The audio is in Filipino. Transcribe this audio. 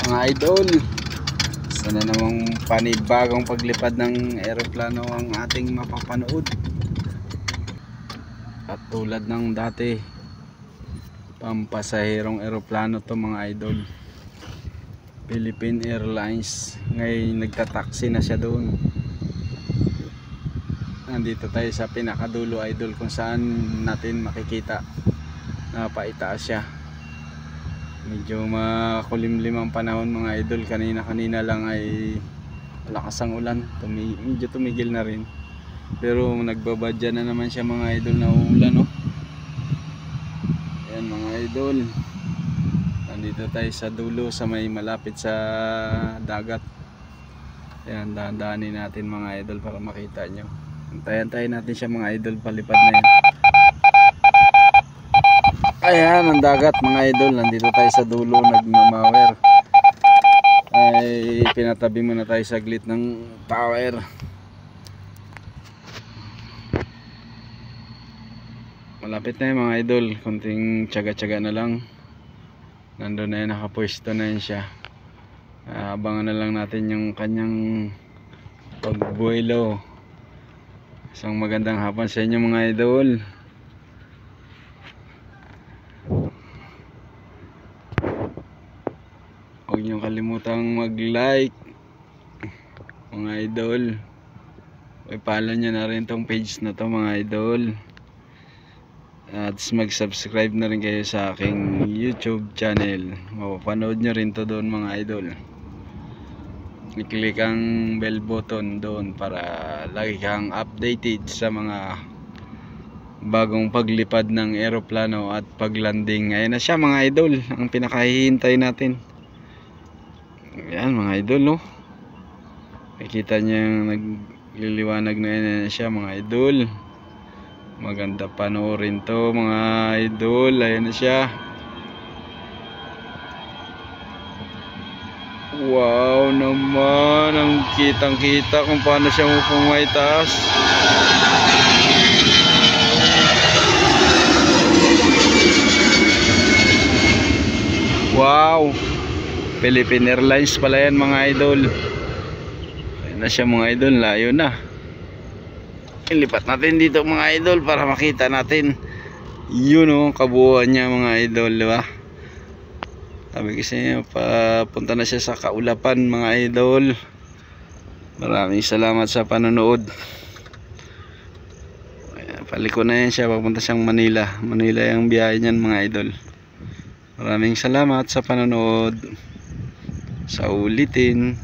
Mga idol, sana namang panibagong paglipad ng eroplano ang ating mapapanood. At tulad ng dati, pampasahirong eroplano to mga idol, Philippine Airlines. Ngayon nagtataksi na siya doon. Nandito tayo sa pinakadulo idol, kung saan natin makikita na paitaas siya. Medyo makulimlim ang panahon mga idol. Kanina lang ay malakas ang ulan. Medyo tumigil na rin. Pero nagbabadya na naman siya mga idol na uulan, no? Ayan mga idol. Nandito tayo sa dulo, sa may malapit sa dagat. Ayan, dahan-dahanin natin mga idol para makita nyo. Antayin natin siya mga idol, palipad na yan. Ayan ang dagat mga idol, nandito tayo sa dulo, nagmamawer. Ay pinatabi muna tayo saglit ng tower. Malapit na yun mga idol, kunting tsaga-tsaga na lang. Nandun na yun, nakapwesto na yun siya. Abangan na lang natin yung kanyang pagbuelo. Isang magandang hapon sa inyo mga idol. Huwag nyo kalimutang mag-like mga idol. I-follow nyo na rin tong page na to mga idol. At mag-subscribe na rin kayo sa aking YouTube channel. Mapapanood nyo rin to doon mga idol. I-click ang bell button doon para lagi kang updated sa mga bagong paglipad ng eroplano at paglanding. Ayan na siya mga idol, ang pinakahihintay natin. Ayan mga idol, no? Nakita niyo yung nagliliwanag na yan siya mga idol. Maganda panoorin to mga idol. Ayan na siya. Wow naman, ang kitang kita kung paano siya mapumay taas. Wow, Philippine Airlines pala yan mga idol. Ayan na siya mga idol, layo na. Ilipat natin dito mga idol para makita natin yun o, kabuuan niya mga idol, di ba? Sabi kasi papunta na siya sa kaulapan mga idol. Maraming salamat sa panonood. Paliko na yan siya, papunta siyang Manila. Manila yung biyahe niyan mga idol. Maraming salamat sa panonood. Sa ulitin.